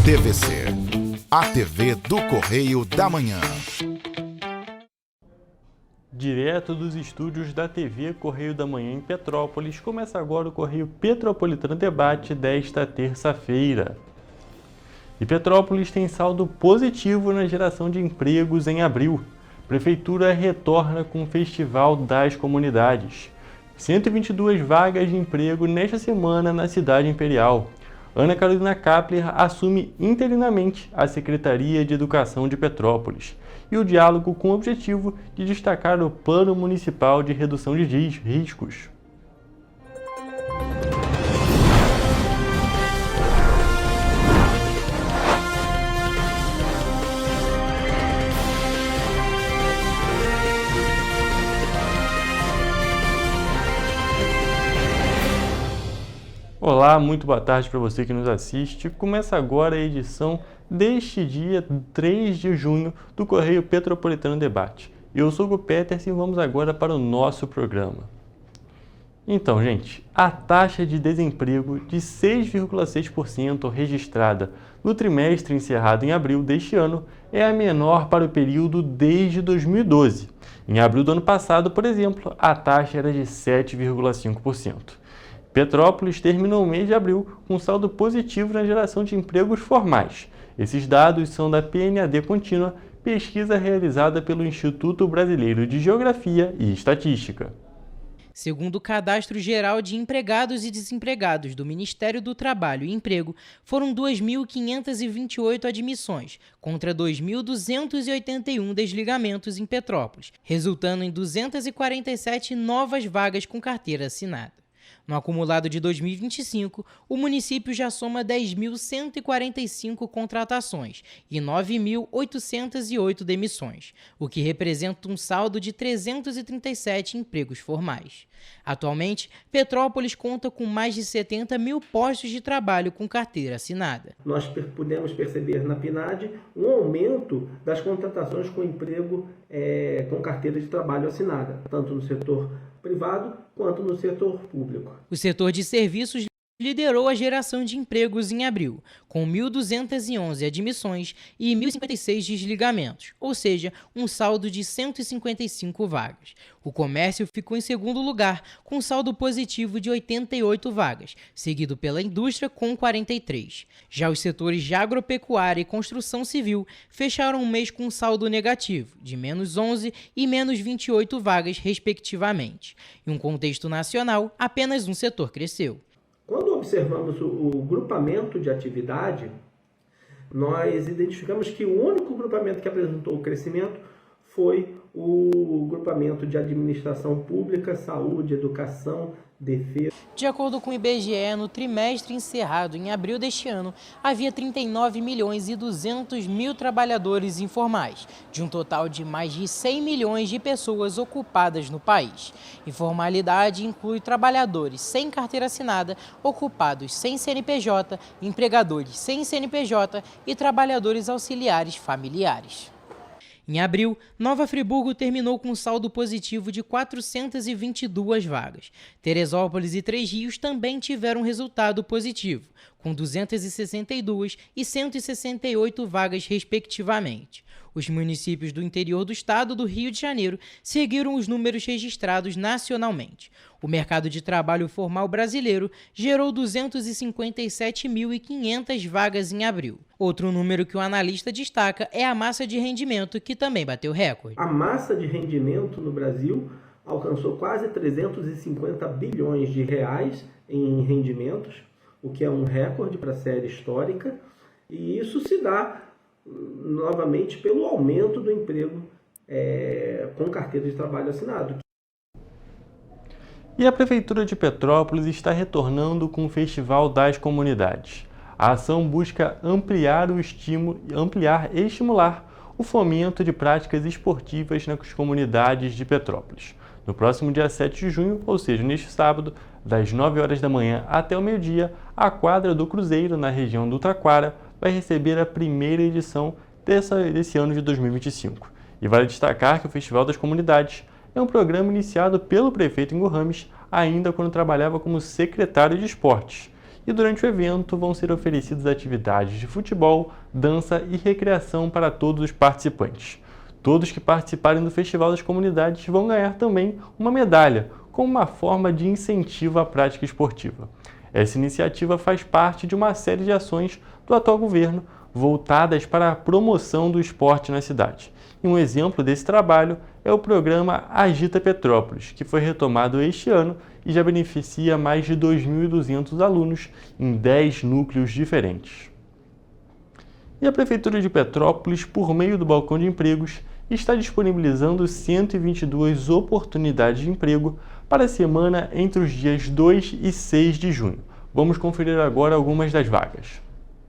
TVC, a TV do Correio da Manhã. Direto dos estúdios da TV Correio da Manhã em Petrópolis, começa agora o Correio Petropolitano Debate desta terça-feira. E Petrópolis tem saldo positivo na geração de empregos em abril. Prefeitura retorna com o Festival das Comunidades. 122 vagas de emprego nesta semana na cidade imperial. Ana Carolina Kapler assume interinamente a Secretaria de Educação de Petrópolis e o diálogo com o objetivo de destacar o Plano Municipal de Redução de Riscos. Olá, muito boa tarde para você que nos assiste. Começa agora a edição deste dia 3 de junho do Correio Petropolitano Debate. Eu sou o Hugo Peterson e vamos agora para o nosso programa. Então, gente, a taxa de desemprego de 6,6% registrada no trimestre encerrado em abril deste ano é a menor para o período desde 2012. Em abril do ano passado, por exemplo, a taxa era de 7,5%. Petrópolis terminou o mês de abril com saldo positivo na geração de empregos formais. Esses dados são da PNAD Contínua, pesquisa realizada pelo Instituto Brasileiro de Geografia e Estatística. Segundo o Cadastro Geral de Empregados e Desempregados do Ministério do Trabalho e Emprego, foram 2.528 admissões, contra 2.281 desligamentos em Petrópolis, resultando em 247 novas vagas com carteira assinada. No acumulado de 2025, o município já soma 10.145 contratações e 9.808 demissões, o que representa um saldo de 337 empregos formais. Atualmente, Petrópolis conta com mais de 70 mil postos de trabalho com carteira assinada. Nós pudemos perceber na PNAD um aumento das contratações com emprego com carteira de trabalho assinada, tanto no setor privado quanto no setor público. O setor de serviços liderou a geração de empregos em abril, com 1.211 admissões e 1.056 desligamentos, ou seja, um saldo de 155 vagas. O comércio ficou em segundo lugar, com saldo positivo de 88 vagas, seguido pela indústria com 43. Já os setores de agropecuária e construção civil fecharam o mês com um saldo negativo, de menos 11 e menos 28 vagas, respectivamente. Em um contexto nacional, apenas um setor cresceu. Quando observamos o grupamento de atividade, nós identificamos que o único grupamento que apresentou o crescimento foi o grupamento de administração pública, saúde, educação, defesa. De acordo com o IBGE, no trimestre encerrado em abril deste ano, havia 39.200.000 trabalhadores informais, de um total de mais de 100 milhões de pessoas ocupadas no país. Informalidade inclui trabalhadores sem carteira assinada, ocupados sem CNPJ, empregadores sem CNPJ e trabalhadores auxiliares familiares. Em abril, Nova Friburgo terminou com um saldo positivo de 422 vagas. Teresópolis e Três Rios também tiveram resultado positivo, com 262 e 168 vagas, respectivamente. Os municípios do interior do estado do Rio de Janeiro seguiram os números registrados nacionalmente. O mercado de trabalho formal brasileiro gerou 257.500 vagas em abril. Outro número que o analista destaca é a massa de rendimento, que também bateu recorde. A massa de rendimento no Brasil alcançou quase 350 bilhões de reais em rendimentos, o que é um recorde para a série histórica, e isso se dá novamente pelo aumento do emprego com carteira de trabalho assinado. E a Prefeitura de Petrópolis está retornando com o Festival das Comunidades. A ação busca ampliar e estimular o fomento de práticas esportivas nas comunidades de Petrópolis. No próximo dia 7 de junho, ou seja, neste sábado, das 9 horas da manhã até o meio-dia, a quadra do Cruzeiro, na região do Taquara, vai receber a primeira edição desse ano de 2025. E vale destacar que o Festival das Comunidades é um programa iniciado pelo prefeito Ingo Rames, ainda quando trabalhava como secretário de esportes. e durante o evento vão ser oferecidas atividades de futebol, dança e recreação para todos os participantes. Todos que participarem do Festival das Comunidades vão ganhar também uma medalha, como uma forma de incentivo à prática esportiva. Essa iniciativa faz parte de uma série de ações do atual governo voltadas para a promoção do esporte na cidade. E um exemplo desse trabalho é o programa Agita Petrópolis, que foi retomado este ano e já beneficia mais de 2.200 alunos em 10 núcleos diferentes. E a Prefeitura de Petrópolis, por meio do Balcão de Empregos, está disponibilizando 122 oportunidades de emprego para a semana entre os dias 2 e 6 de junho. Vamos conferir agora algumas das vagas.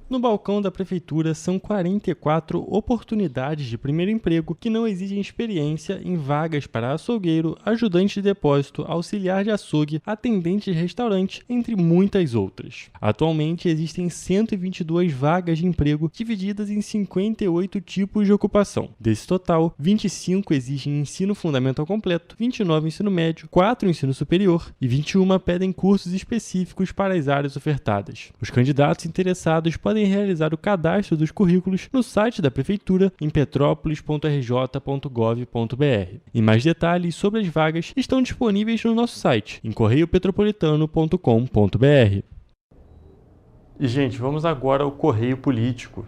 No balcão da Prefeitura são 44 oportunidades de primeiro emprego que não exigem experiência em vagas para açougueiro, ajudante de depósito, auxiliar de açougue, atendente de restaurante, entre muitas outras. Atualmente existem 122 vagas de emprego divididas em 58 tipos de ocupação. Desse total, 25 exigem ensino fundamental completo, 29 ensino médio, 4 ensino superior e 21 pedem cursos específicos para as áreas ofertadas. Os candidatos interessados podem realizar o cadastro dos currículos no site da Prefeitura em petropolis.rj.gov.br. E mais detalhes sobre as vagas estão disponíveis no nosso site, em correiopetropolitano.com.br. E, gente, vamos agora ao Correio Político.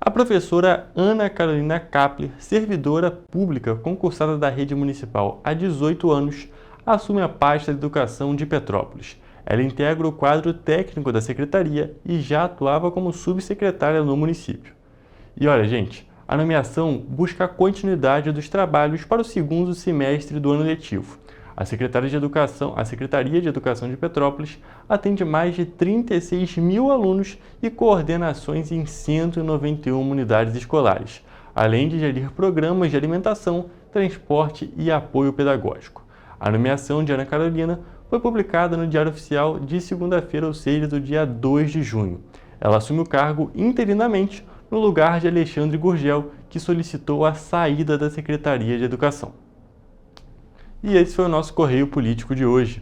A professora Ana Carolina Kapler, servidora pública concursada da rede municipal há 18 anos, assume a pasta de Educação de Petrópolis. Ela integra o quadro técnico da secretaria e já atuava como subsecretária no município. E olha, gente, a nomeação busca a continuidade dos trabalhos para o segundo semestre do ano letivo. A Secretaria de Educação de Petrópolis atende mais de 36 mil alunos e coordena ações em 191 unidades escolares, além de gerir programas de alimentação, transporte e apoio pedagógico. A nomeação de Ana Carolina foi publicada no Diário Oficial de segunda-feira, ou seja, do dia 2 de junho. Ela assume o cargo interinamente no lugar de Alexandre Gurgel, que solicitou a saída da Secretaria de Educação. E esse foi o nosso Correio Político de hoje.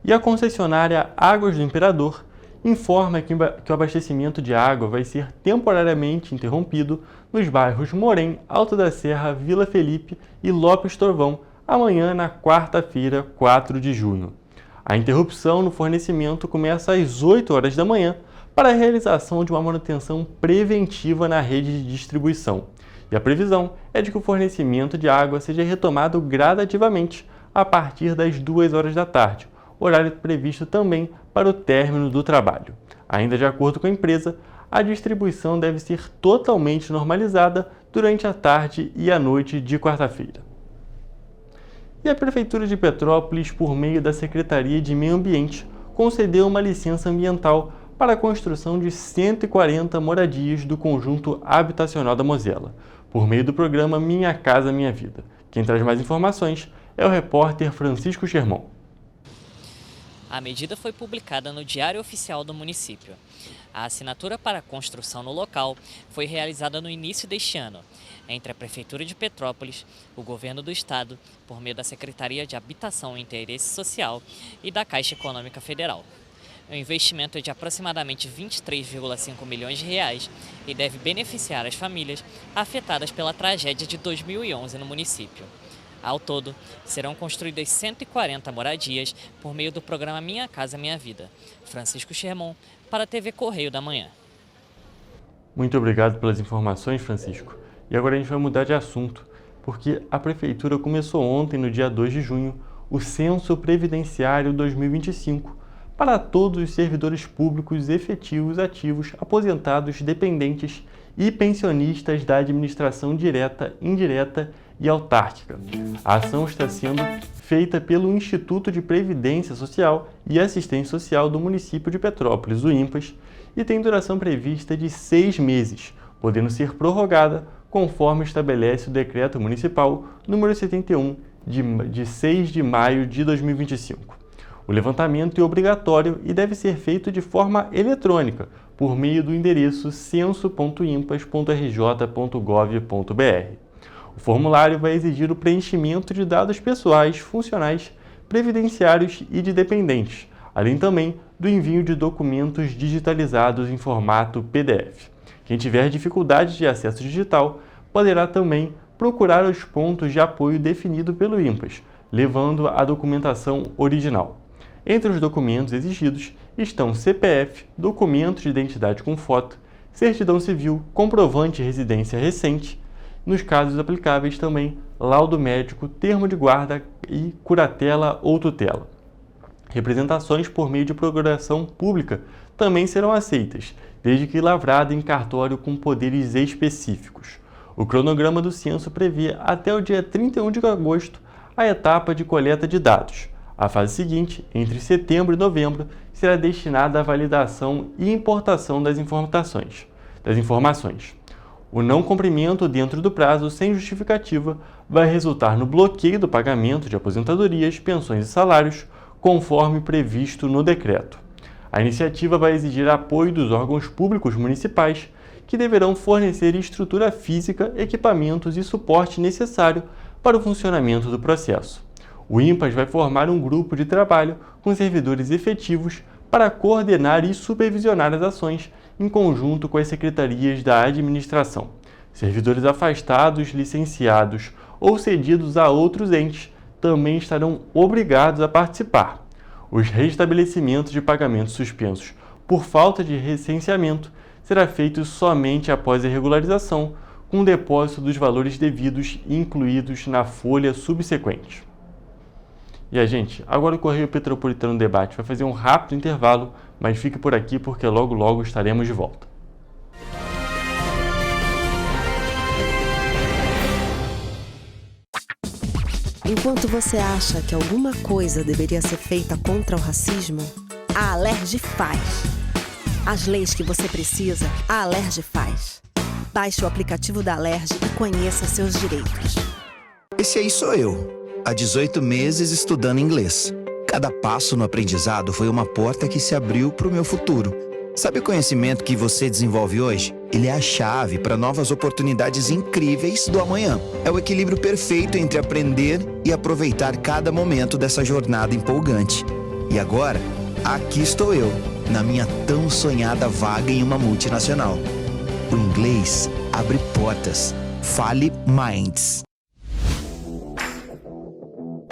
E a concessionária Águas do Imperador informa que o abastecimento de água vai ser temporariamente interrompido nos bairros Morém, Alto da Serra, Vila Felipe e Lopes Torvão, amanhã na quarta-feira, 4 de junho. A interrupção no fornecimento começa às 8 horas da manhã para a realização de uma manutenção preventiva na rede de distribuição. E a previsão é de que o fornecimento de água seja retomado gradativamente a partir das 2 horas da tarde, horário previsto também para o término do trabalho. Ainda de acordo com a empresa, a distribuição deve ser totalmente normalizada durante a tarde e a noite de quarta-feira. E a Prefeitura de Petrópolis, por meio da Secretaria de Meio Ambiente, concedeu uma licença ambiental para a construção de 140 moradias do conjunto habitacional da Mosela, por meio do programa Minha Casa Minha Vida. Quem traz mais informações é o repórter Francisco Schermon. A medida foi publicada no Diário Oficial do município. A assinatura para a construção no local foi realizada no início deste ano, entre a Prefeitura de Petrópolis, o Governo do Estado, por meio da Secretaria de Habitação e Interesse Social e da Caixa Econômica Federal. O investimento é de aproximadamente 23,5 milhões de reais e deve beneficiar as famílias afetadas pela tragédia de 2011 no município. Ao todo, serão construídas 140 moradias por meio do programa Minha Casa Minha Vida. Francisco Schermon, para a TV Correio da Manhã. Muito obrigado pelas informações, Francisco. E agora a gente vai mudar de assunto, porque a Prefeitura começou ontem, no dia 2 de junho, o Censo Previdenciário 2025 para todos os servidores públicos efetivos, ativos, aposentados, dependentes e pensionistas da administração direta, indireta e autárquica. A ação está sendo feita pelo Instituto de Previdência Social e Assistência Social do município de Petrópolis, o INPAS, e tem duração prevista de 6 meses, podendo ser prorrogada conforme estabelece o Decreto Municipal número 71, de 6 de maio de 2025. O levantamento é obrigatório e deve ser feito de forma eletrônica, por meio do endereço censo.impas.rj.gov.br. O formulário vai exigir o preenchimento de dados pessoais, funcionais, previdenciários e de dependentes, além também do envio de documentos digitalizados em formato PDF. Quem tiver dificuldade de acesso digital poderá também procurar os pontos de apoio definido pelo IMPAS, levando a documentação original. Entre os documentos exigidos estão CPF, documentos de identidade com foto, certidão civil, comprovante de residência recente, nos casos aplicáveis também laudo médico, termo de guarda e curatela ou tutela. Representações por meio de procuração pública também serão aceitas, desde que lavrada em cartório com poderes específicos. O cronograma do censo prevê até o dia 31 de agosto a etapa de coleta de dados. A fase seguinte, entre setembro e novembro, será destinada à validação e importação das informações. O não cumprimento dentro do prazo sem justificativa vai resultar no bloqueio do pagamento de aposentadorias, pensões e salários, conforme previsto no decreto. A iniciativa vai exigir apoio dos órgãos públicos municipais, que deverão fornecer estrutura física, equipamentos e suporte necessário para o funcionamento do processo. O IMPAS vai formar um grupo de trabalho com servidores efetivos para coordenar e supervisionar as ações em conjunto com as secretarias da administração. Servidores afastados, licenciados ou cedidos a outros entes também estarão obrigados a participar. Os restabelecimentos de pagamentos suspensos por falta de recenseamento será feito somente após a regularização, com o depósito dos valores devidos incluídos na folha subsequente. E gente, agora o Correio Petropolitano Debate vai fazer um rápido intervalo, mas fique por aqui porque logo estaremos de volta. Enquanto você acha que alguma coisa deveria ser feita contra o racismo, a Alerj faz. As leis que você precisa, a Alerj faz. Baixe o aplicativo da Alerj e conheça seus direitos. Esse aí sou eu. Há 18 meses estudando inglês. Cada passo no aprendizado foi uma porta que se abriu para o meu futuro. Sabe o conhecimento que você desenvolve hoje? Ele é a chave para novas oportunidades incríveis do amanhã. É o equilíbrio perfeito entre aprender e aproveitar cada momento dessa jornada empolgante. E agora, aqui estou eu, na minha tão sonhada vaga em uma multinacional. O inglês abre portas. Fale Minds.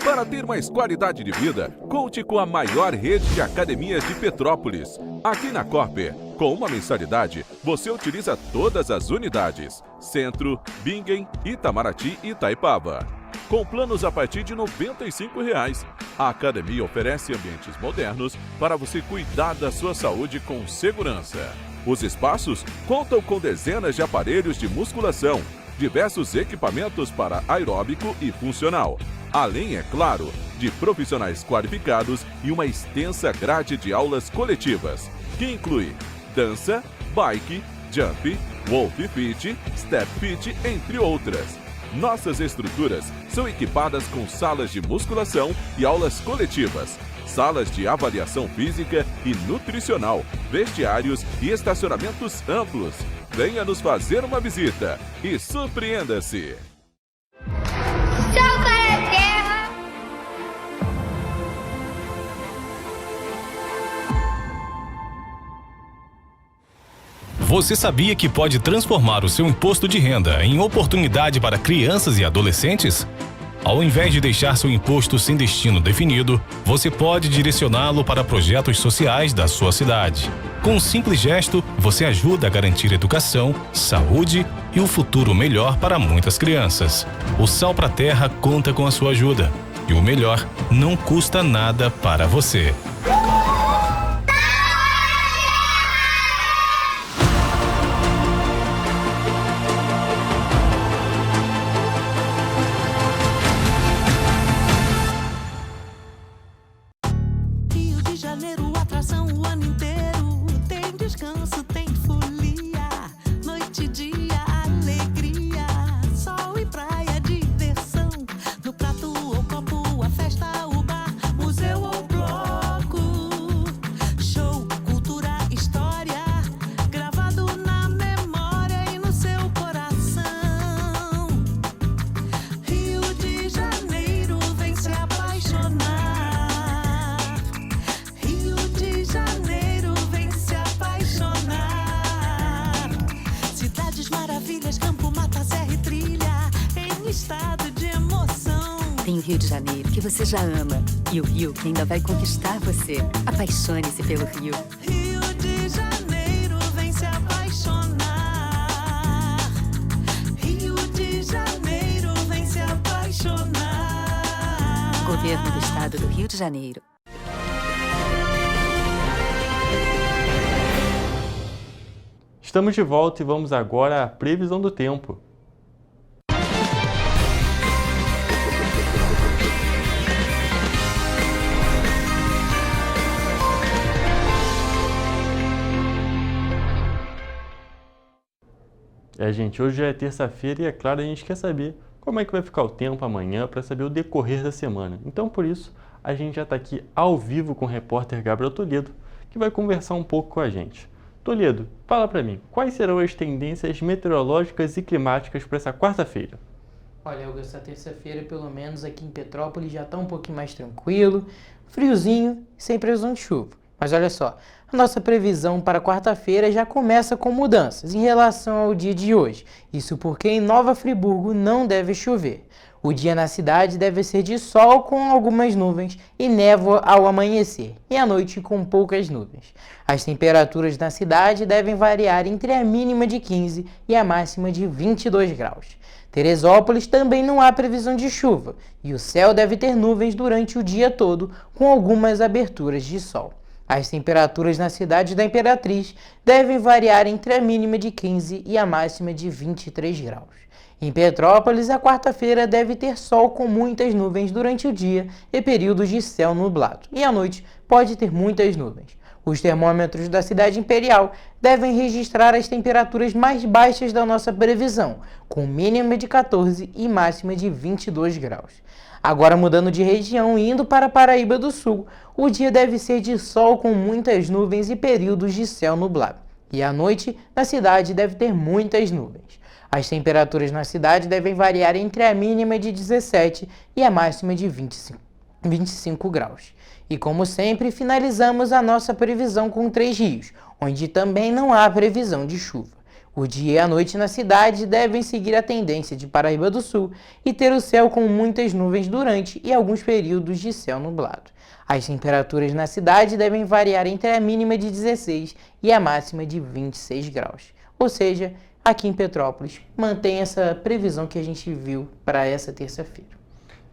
Para ter mais qualidade de vida, conte com a maior rede de academias de Petrópolis. Aqui na Corper, com uma mensalidade, você utiliza todas as unidades: Centro, Bingen, Itamaraty e Itaipava. Com planos a partir de R$ 95,00. A academia oferece ambientes modernos para você cuidar da sua saúde com segurança. Os espaços contam com dezenas de aparelhos de musculação, diversos equipamentos para aeróbico e funcional. Além, é claro, de profissionais qualificados e uma extensa grade de aulas coletivas, que inclui dança, bike, jump, wolf fit, step fit, entre outras. Nossas estruturas são equipadas com salas de musculação e aulas coletivas, salas de avaliação física e nutricional, vestiários e estacionamentos amplos. Venha nos fazer uma visita e surpreenda-se! Você sabia que pode transformar o seu imposto de renda em oportunidade para crianças e adolescentes? Ao invés de deixar seu imposto sem destino definido, você pode direcioná-lo para projetos sociais da sua cidade. Com um simples gesto, você ajuda a garantir educação, saúde e um futuro melhor para muitas crianças. O Sal pra Terra conta com a sua ajuda. E o melhor, não custa nada para você. Noite, dia, alegria, sol e praia, diversão. No prato ou Tem o Rio de Janeiro, que você já ama. E o Rio, que ainda vai conquistar você. Apaixone-se pelo Rio. Rio de Janeiro, vem se apaixonar. Rio de Janeiro, vem se apaixonar. Governo do Estado do Rio de Janeiro. Estamos de volta e vamos agora à previsão do tempo. Gente, hoje já é terça-feira e é claro, a gente quer saber como é que vai ficar o tempo amanhã para saber o decorrer da semana. Então, por isso, a gente já está aqui ao vivo com o repórter Gabriel Toledo, que vai conversar um pouco com a gente. Toledo, fala para mim, quais serão as tendências meteorológicas e climáticas para essa quarta-feira? Olha, Hugo, essa terça-feira, pelo menos aqui em Petrópolis, já está um pouquinho mais tranquilo, friozinho, sem previsão de chuva. Mas olha só, a nossa previsão para quarta-feira já começa com mudanças em relação ao dia de hoje. Isso porque em Nova Friburgo não deve chover. O dia na cidade deve ser de sol com algumas nuvens e névoa ao amanhecer, e à noite com poucas nuvens. As temperaturas na cidade devem variar entre a mínima de 15 e a máxima de 22 graus. Teresópolis também não há previsão de chuva, e o céu deve ter nuvens durante o dia todo, com algumas aberturas de sol. As temperaturas na cidade da Imperatriz devem variar entre a mínima de 15 e a máxima de 23 graus. Em Petrópolis, a quarta-feira deve ter sol com muitas nuvens durante o dia e períodos de céu nublado, e à noite pode ter muitas nuvens. Os termômetros da cidade imperial devem registrar as temperaturas mais baixas da nossa previsão, com mínima de 14 e máxima de 22 graus. Agora, mudando de região e indo para Paraíba do Sul, o dia deve ser de sol com muitas nuvens e períodos de céu nublado. E à noite, na cidade, deve ter muitas nuvens. As temperaturas na cidade devem variar entre a mínima de 17 e a máxima de 25 graus. E como sempre, finalizamos a nossa previsão com Três Rios, onde também não há previsão de chuva. O dia e a noite na cidade devem seguir a tendência de Paraíba do Sul e ter o céu com muitas nuvens durante e alguns períodos de céu nublado. As temperaturas na cidade devem variar entre a mínima de 16 e a máxima de 26 graus. Ou seja, aqui em Petrópolis, mantém essa previsão que a gente viu para essa terça-feira.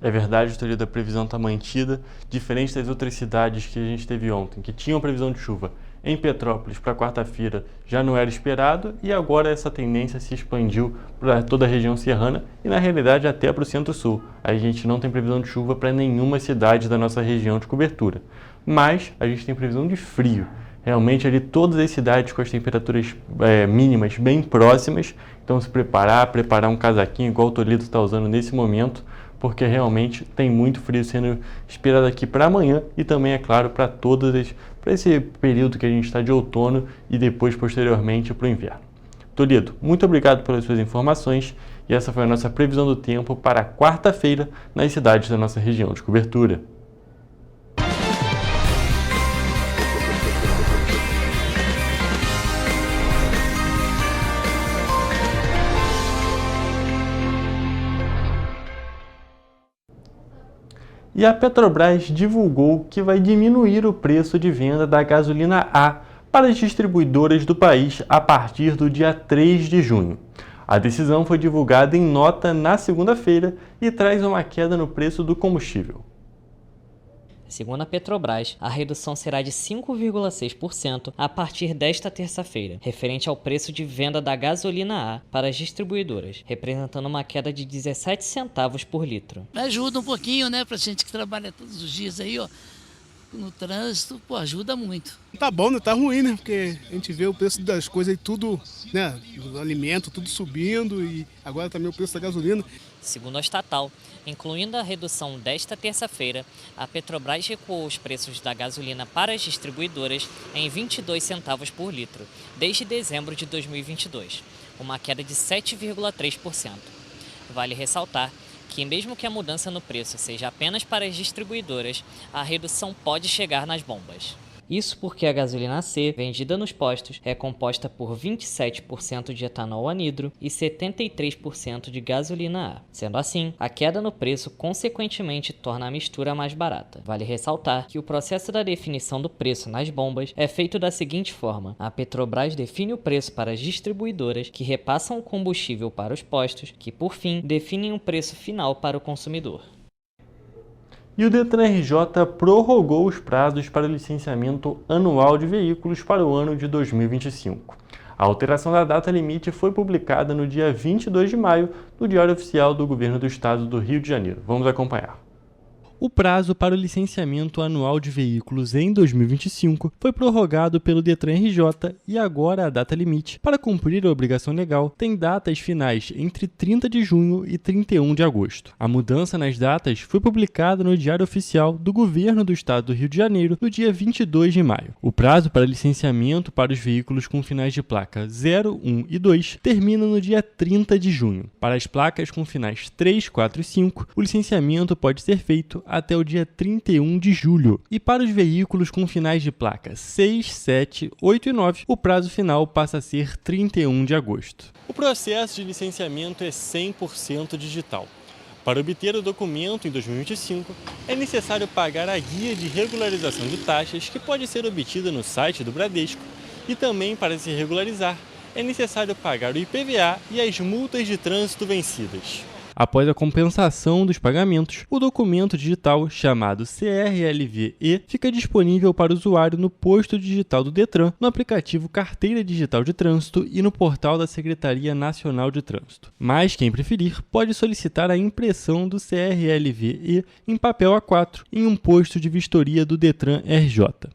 É verdade, Toledo, a previsão está mantida, diferente das outras cidades que a gente teve ontem, que tinham previsão de chuva. Em Petrópolis, para quarta-feira, já não era esperado e agora essa tendência se expandiu para toda a região serrana e, na realidade, até para o centro-sul. A gente não tem previsão de chuva para nenhuma cidade da nossa região de cobertura, mas a gente tem previsão de frio. Realmente, ali todas as cidades com as temperaturas mínimas bem próximas, então se preparar um casaquinho igual o Toledo está usando nesse momento, porque realmente tem muito frio sendo esperado aqui para amanhã e também, é claro, para esse período que a gente está de outono e depois, posteriormente, para o inverno. Toledo, muito obrigado pelas suas informações e essa foi a nossa previsão do tempo para quarta-feira nas cidades da nossa região de cobertura. E a Petrobras divulgou que vai diminuir o preço de venda da gasolina A para as distribuidoras do país a partir do dia 3 de junho. A decisão foi divulgada em nota na segunda-feira e traz uma queda no preço do combustível. Segundo a Petrobras, a redução será de 5,6% a partir desta terça-feira, referente ao preço de venda da gasolina A para as distribuidoras, representando uma queda de 17 centavos por litro. Ajuda um pouquinho, né, pra gente que trabalha todos os dias aí, ó, no trânsito, pô, ajuda muito. Tá bom, não tá ruim, né, porque a gente vê o preço das coisas e tudo, né, do alimento, tudo subindo e agora também o preço da gasolina. Segundo a estatal, incluindo a redução desta terça-feira, a Petrobras recuou os preços da gasolina para as distribuidoras em 22 centavos por litro, desde dezembro de 2022, uma queda de 7,3%. Vale ressaltar que, mesmo que a mudança no preço seja apenas para as distribuidoras, a redução pode chegar nas bombas. Isso porque a gasolina C, vendida nos postos, é composta por 27% de etanol anidro e 73% de gasolina A. Sendo assim, a queda no preço consequentemente torna a mistura mais barata. Vale ressaltar que o processo da definição do preço nas bombas é feito da seguinte forma: a Petrobras define o preço para as distribuidoras, que repassam o combustível para os postos, que por fim definem um preço final para o consumidor. E o Detran RJ prorrogou os prazos para o licenciamento anual de veículos para o ano de 2025. A alteração da data limite foi publicada no dia 22 de maio no Diário Oficial do Governo do Estado do Rio de Janeiro. Vamos acompanhar. O prazo para o licenciamento anual de veículos em 2025 foi prorrogado pelo Detran RJ e agora a data limite para cumprir a obrigação legal tem datas finais entre 30 de junho e 31 de agosto. A mudança nas datas foi publicada no Diário Oficial do Governo do Estado do Rio de Janeiro no dia 22 de maio. O prazo para licenciamento para os veículos com finais de placa 0, 1 e 2 termina no dia 30 de junho. Para as placas com finais 3, 4 e 5, o licenciamento pode ser feito até o dia 31 de julho. E para os veículos com finais de placa 6, 7, 8 e 9, o prazo final passa a ser 31 de agosto. O processo de licenciamento é 100% digital. Para obter o documento em 2025, é necessário pagar a guia de regularização de taxas, que pode ser obtida no site do Bradesco, e também, para se regularizar, é necessário pagar o IPVA e as multas de trânsito vencidas. Após a compensação dos pagamentos, o documento digital, chamado CRLV-E, fica disponível para o usuário no posto digital do Detran, no aplicativo Carteira Digital de Trânsito e no portal da Secretaria Nacional de Trânsito. Mas quem preferir pode solicitar a impressão do CRLV-E em papel A4 em um posto de vistoria do Detran RJ.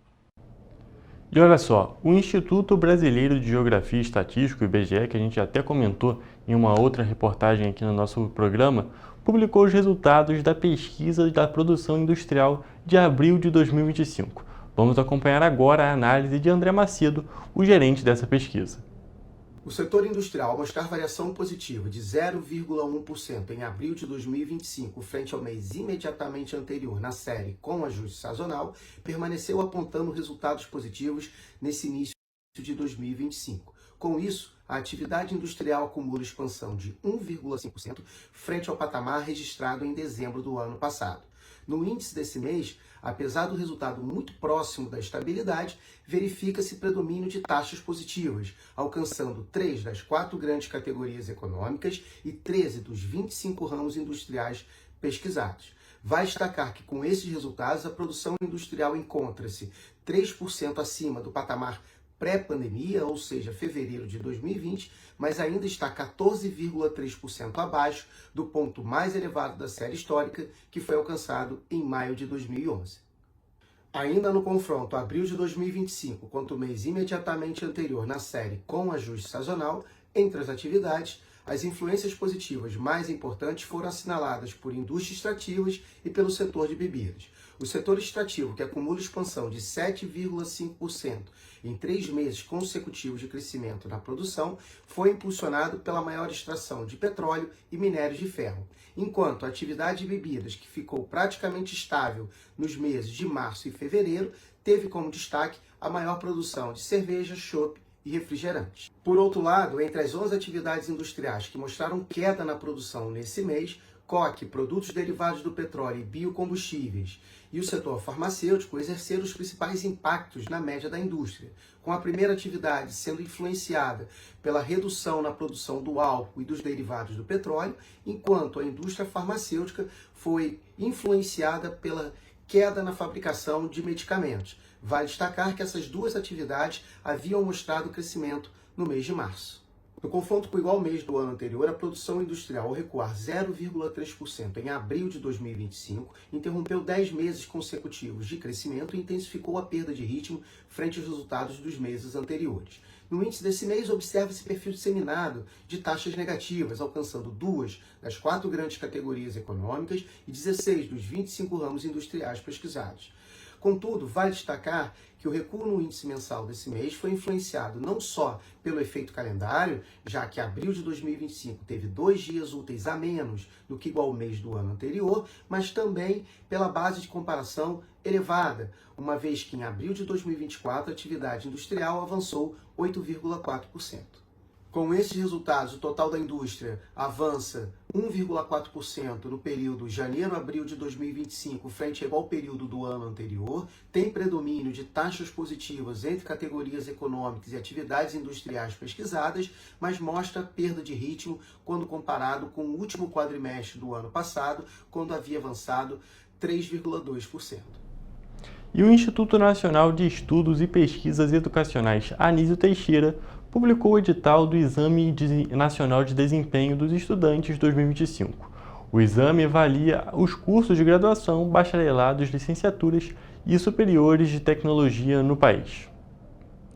E olha só, o Instituto Brasileiro de Geografia e Estatística, o IBGE, que a gente até comentou em uma outra reportagem aqui no nosso programa, publicou os resultados da pesquisa da produção industrial de abril de 2025. Vamos acompanhar agora a análise de André Macedo, o gerente dessa pesquisa. O setor industrial, ao mostrar variação positiva de 0,1% em abril de 2025 frente ao mês imediatamente anterior na série com ajuste sazonal, permaneceu apontando resultados positivos nesse início de 2025. Com isso, a atividade industrial acumula expansão de 1,5% frente ao patamar registrado em dezembro do ano passado. No índice desse mês, apesar do resultado muito próximo da estabilidade, verifica-se predomínio de taxas positivas, alcançando 3 das 4 grandes categorias econômicas e 13 dos 25 ramos industriais pesquisados. Vai destacar que, com esses resultados, a produção industrial encontra-se 3% acima do patamar pré-pandemia, ou seja, fevereiro de 2020, mas ainda está 14,3% abaixo do ponto mais elevado da série histórica, que foi alcançado em maio de 2011. Ainda no confronto abril de 2025 contra o mês imediatamente anterior na série com ajuste sazonal, entre as atividades, as influências positivas mais importantes foram assinaladas por indústrias extrativas e pelo setor de bebidas. O setor extrativo, que acumula expansão de 7,5% em 3 meses consecutivos de crescimento na produção, foi impulsionado pela maior extração de petróleo e minérios de ferro, enquanto a atividade de bebidas, que ficou praticamente estável nos meses de março e fevereiro, teve como destaque a maior produção de cerveja, chopp e refrigerantes. Por outro lado, entre as 11 atividades industriais que mostraram queda na produção nesse mês, coque, produtos derivados do petróleo e biocombustíveis e o setor farmacêutico exerceram os principais impactos na média da indústria, com a primeira atividade sendo influenciada pela redução na produção do álcool e dos derivados do petróleo, enquanto a indústria farmacêutica foi influenciada pela queda na fabricação de medicamentos. Vale destacar que essas duas atividades haviam mostrado crescimento no mês de março. No confronto com o igual mês do ano anterior, a produção industrial, ao recuar 0,3% em abril de 2025, interrompeu 10 meses consecutivos de crescimento e intensificou a perda de ritmo frente aos resultados dos meses anteriores. No índice desse mês, observa-se perfil disseminado de taxas negativas, alcançando 2 das 4 grandes categorias econômicas e 16 dos 25 ramos industriais pesquisados. Contudo, vale destacar que o recuo no índice mensal desse mês foi influenciado não só pelo efeito calendário, já que abril de 2025 teve 2 dias úteis a menos do que igual mês do ano anterior, mas também pela base de comparação elevada, uma vez que em abril de 2024 a atividade industrial avançou 8,4%. Com esses resultados, o total da indústria avança 1,4% no período janeiro-abril de 2025, frente ao igual período do ano anterior, tem predomínio de taxas positivas entre categorias econômicas e atividades industriais pesquisadas, mas mostra perda de ritmo quando comparado com o último quadrimestre do ano passado, quando havia avançado 3,2%. E o Instituto Nacional de Estudos e Pesquisas Educacionais Anísio Teixeira publicou o edital do Exame Nacional de Desempenho dos Estudantes 2025. O exame avalia os cursos de graduação, bacharelados, licenciaturas e superiores de tecnologia no país.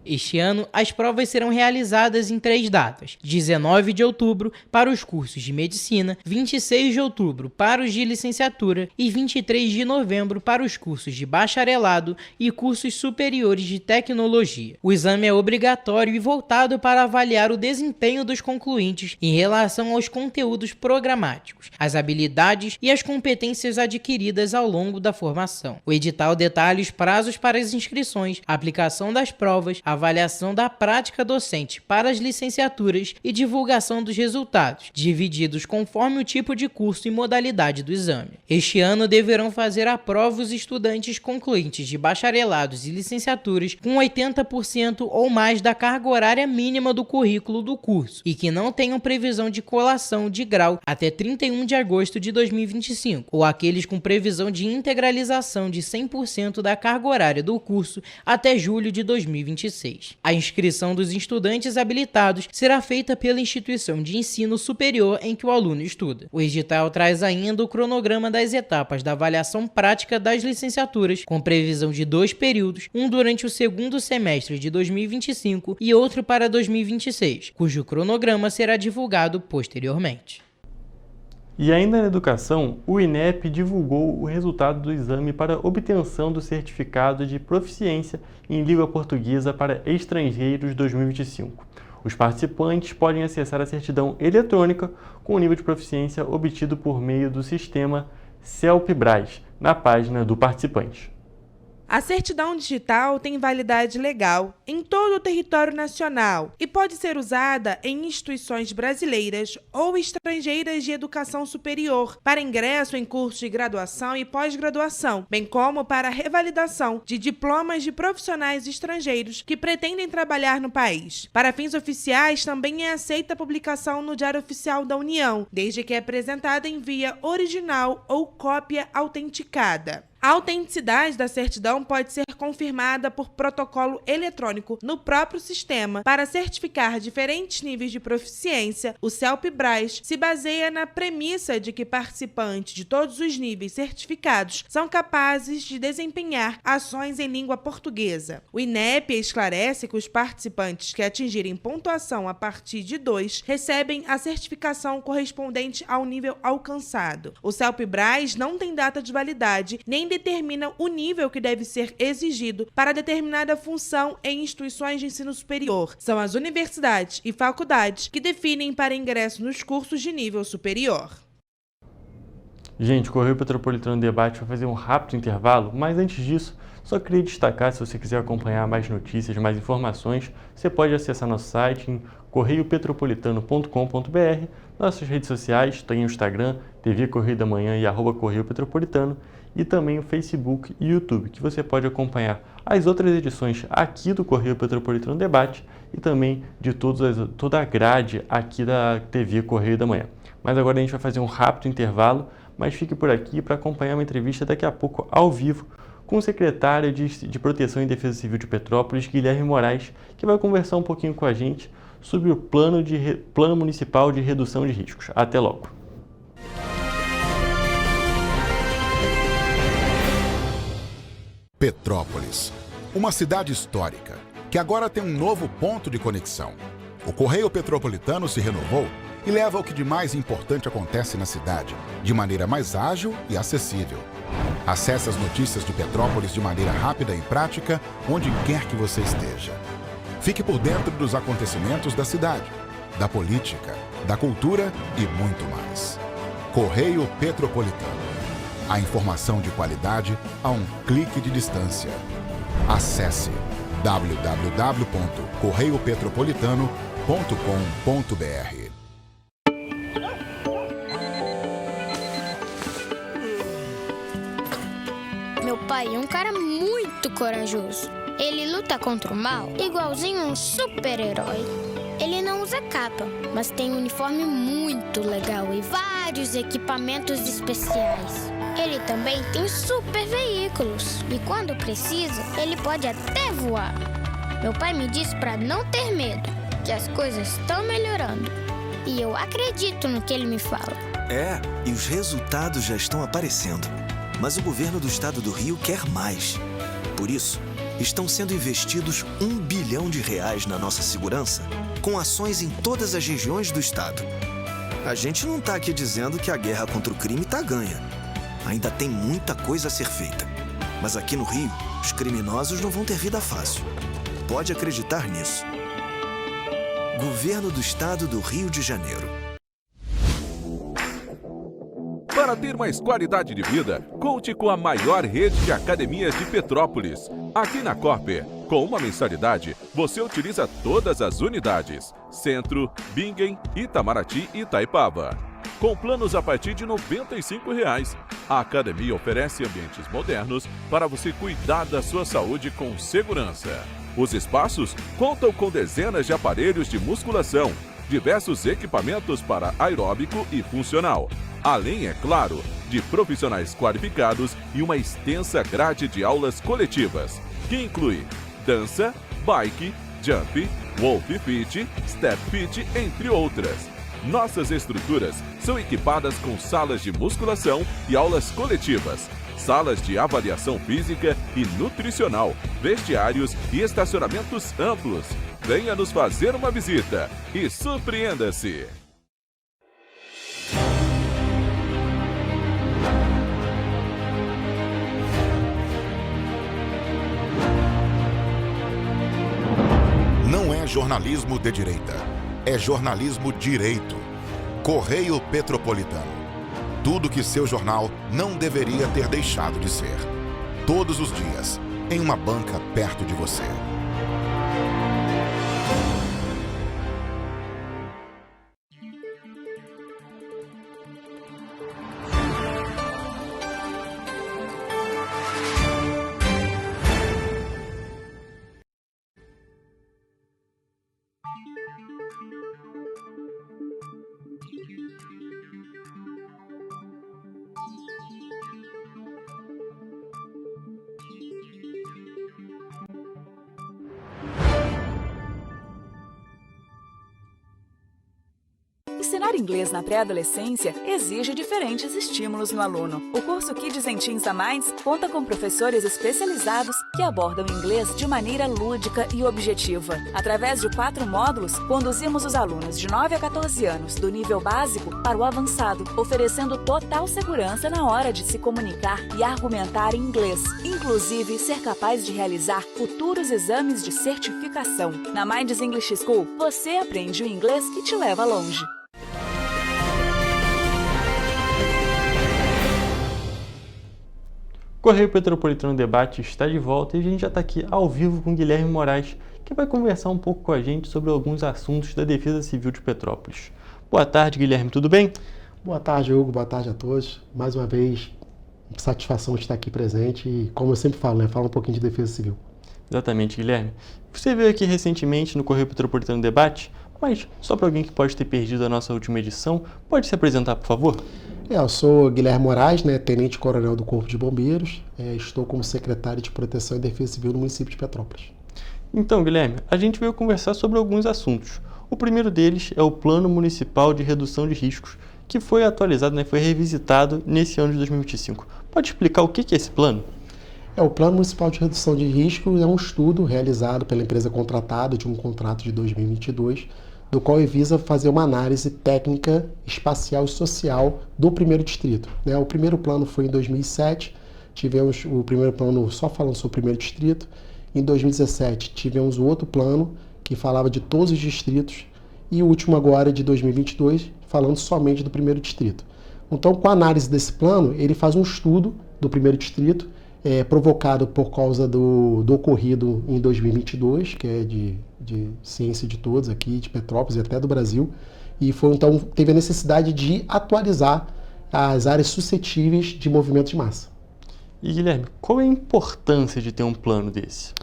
Este ano, as provas serão realizadas em 3 datas: 19 de outubro para os cursos de medicina, 26 de outubro para os de licenciatura e 23 de novembro para os cursos de bacharelado e cursos superiores de tecnologia. O exame é obrigatório e voltado para avaliar o desempenho dos concluintes em relação aos conteúdos programáticos, as habilidades e as competências adquiridas ao longo da formação. O edital detalha os prazos para as inscrições, a aplicação das provas, a avaliação da prática docente para as licenciaturas e divulgação dos resultados, divididos conforme o tipo de curso e modalidade do exame. Este ano deverão fazer a prova os estudantes concluintes de bacharelados e licenciaturas com 80% ou mais da carga horária mínima do currículo do curso e que não tenham previsão de colação de grau até 31 de agosto de 2025, ou aqueles com previsão de integralização de 100% da carga horária do curso até julho de 2026. A inscrição dos estudantes habilitados será feita pela instituição de ensino superior em que o aluno estuda. O edital traz ainda o cronograma das etapas da avaliação prática das licenciaturas, com previsão de 2 períodos, um durante o segundo semestre de 2025 e outro para 2026, cujo cronograma será divulgado posteriormente. E ainda na educação, o INEP divulgou o resultado do exame para obtenção do certificado de proficiência em língua portuguesa para estrangeiros 2025. Os participantes podem acessar a certidão eletrônica com o nível de proficiência obtido por meio do sistema CELP-BRAS na página do participante. A certidão digital tem validade legal em todo o território nacional e pode ser usada em instituições brasileiras ou estrangeiras de educação superior para ingresso em cursos de graduação e pós-graduação, bem como para revalidação de diplomas de profissionais estrangeiros que pretendem trabalhar no país. Para fins oficiais, também é aceita a publicação no Diário Oficial da União, desde que é apresentada em via original ou cópia autenticada. A autenticidade da certidão pode ser confirmada por protocolo eletrônico no próprio sistema. Para certificar diferentes níveis de proficiência, o CELP-BRAS se baseia na premissa de que participantes de todos os níveis certificados são capazes de desempenhar ações em língua portuguesa. O INEP esclarece que os participantes que atingirem pontuação a partir de 2 recebem a certificação correspondente ao nível alcançado. O CELP-BRAS não tem data de validade nem determina o nível que deve ser exigido para determinada função em instituições de ensino superior. São as universidades e faculdades que definem para ingresso nos cursos de nível superior. Gente, o Correio Petropolitano Debate vai fazer um rápido intervalo, mas antes disso, só queria destacar, se você quiser acompanhar mais notícias, mais informações, você pode acessar nosso site em correiopetropolitano.com.br, nossas redes sociais, tem o Instagram, TV Correio da Manhã e @Correio Petropolitano, e também o Facebook e YouTube, que você pode acompanhar as outras edições aqui do Correio Petropolitano Debate e também de toda a grade aqui da TV Correio da Manhã. Mas agora a gente vai fazer um rápido intervalo, mas fique por aqui para acompanhar uma entrevista daqui a pouco ao vivo com o secretário de Proteção e Defesa Civil de Petrópolis, Guilherme Moraes, que vai conversar um pouquinho com a gente sobre o Plano Municipal de Redução de Riscos. Até logo! Petrópolis, uma cidade histórica, que agora tem um novo ponto de conexão. O Correio Petropolitano se renovou e leva o que de mais importante acontece na cidade, de maneira mais ágil e acessível. Acesse as notícias de Petrópolis de maneira rápida e prática, onde quer que você esteja. Fique por dentro dos acontecimentos da cidade, da política, da cultura e muito mais. Correio Petropolitano. A informação de qualidade a um clique de distância. Acesse www.correiopetropolitano.com.br. Meu pai é um cara muito corajoso. Ele luta contra o mal igualzinho um super-herói. Ele não usa capa, mas tem um uniforme muito legal e vários equipamentos especiais. Ele também tem super veículos e quando precisa, ele pode até voar. Meu pai me disse para não ter medo, que as coisas estão melhorando. E eu acredito no que ele me fala. É, e os resultados já estão aparecendo. Mas o governo do estado do Rio quer mais. Por isso, estão sendo investidos R$1 bilhão na nossa segurança, com ações em todas as regiões do estado. A gente não está aqui dizendo que a guerra contra o crime está ganha. Ainda tem muita coisa a ser feita. Mas aqui no Rio, os criminosos não vão ter vida fácil. Pode acreditar nisso. Governo do Estado do Rio de Janeiro. Para ter mais qualidade de vida, conte com a maior rede de academias de Petrópolis. Aqui na Corper, com uma mensalidade, você utiliza todas as unidades: Centro, Bingen, Itamaraty e Itaipava. Com planos a partir de R$ 95,00. A academia oferece ambientes modernos para você cuidar da sua saúde com segurança. Os espaços contam com dezenas de aparelhos de musculação, diversos equipamentos para aeróbico e funcional, além, é claro, de profissionais qualificados e uma extensa grade de aulas coletivas, que inclui dança, bike, jump, wolf fit, step fit, entre outras. Nossas estruturas são equipadas com salas de musculação e aulas coletivas, salas de avaliação física e nutricional, vestiários e estacionamentos amplos. Venha nos fazer uma visita e surpreenda-se! Não é jornalismo de direita, é jornalismo direito. Correio Petropolitano. Tudo que seu jornal não deveria ter deixado de ser. Todos os dias, em uma banca perto de você. Ensinar inglês na pré-adolescência exige diferentes estímulos no aluno. O curso Kids and Teens a Mais conta com professores especializados que abordam o inglês de maneira lúdica e objetiva. Através de 4 módulos, conduzimos os alunos de 9 a 14 anos do nível básico para o avançado, oferecendo total segurança na hora de se comunicar e argumentar em inglês, inclusive ser capaz de realizar futuros exames de certificação. Na Minds English School, você aprende o inglês que te leva longe. Correio Petropolitano Debate está de volta e a gente já está aqui ao vivo com Guilherme Moraes, que vai conversar um pouco com a gente sobre alguns assuntos da Defesa Civil de Petrópolis. Boa tarde, Guilherme, tudo bem? Boa tarde, Hugo, boa tarde a todos. Mais uma vez, satisfação de estar aqui presente e, como eu sempre falo, fala um pouquinho de Defesa Civil. Exatamente, Guilherme. Você veio aqui recentemente no Correio Petropolitano Debate, mas só para alguém que pode ter perdido a nossa última edição, pode se apresentar, por favor? Eu sou Guilherme Moraes, tenente-coronel do Corpo de Bombeiros. Estou como secretário de Proteção e Defesa Civil no município de Petrópolis. Então, Guilherme, a gente veio conversar sobre alguns assuntos. O primeiro deles é o Plano Municipal de Redução de Riscos, que foi atualizado, foi revisitado nesse ano de 2025. Pode explicar o que é esse plano? O Plano Municipal de Redução de Riscos é um estudo realizado pela empresa contratada de um contrato de 2022, do qual visa fazer uma análise técnica, espacial e social do primeiro distrito. O primeiro plano foi em 2007, tivemos o primeiro plano só falando sobre o primeiro distrito. Em 2017, tivemos o outro plano que falava de todos os distritos. E o último agora, de 2022, falando somente do primeiro distrito. Então, com a análise desse plano, ele faz um estudo do primeiro distrito, provocado por causa do ocorrido em 2022, que é de ciência de todos aqui, de Petrópolis e até do Brasil. E então teve a necessidade de atualizar as áreas suscetíveis de movimento de massa. E Guilherme, qual é a importância de ter um plano desse?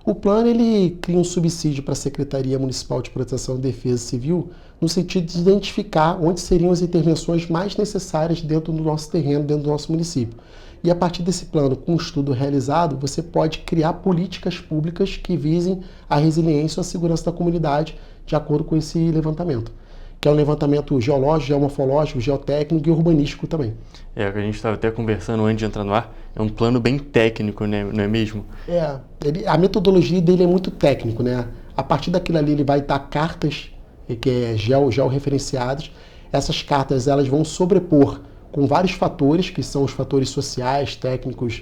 O plano ele cria um subsídio para a Secretaria Municipal de Proteção e Defesa Civil no sentido de identificar onde seriam as intervenções mais necessárias dentro do nosso terreno, dentro do nosso município. E a partir desse plano, com um estudo realizado, você pode criar políticas públicas que visem a resiliência ou a segurança da comunidade de acordo com esse levantamento, que é um levantamento geológico, geomorfológico, geotécnico e urbanístico também. É, o que a gente estava até conversando antes de entrar no ar, é um plano bem técnico, né? Não é mesmo? A metodologia dele é muito técnico, né? A partir daquilo ali ele vai dar cartas que é georreferenciadas. Essas cartas elas vão sobrepor com vários fatores, que são os fatores sociais, técnicos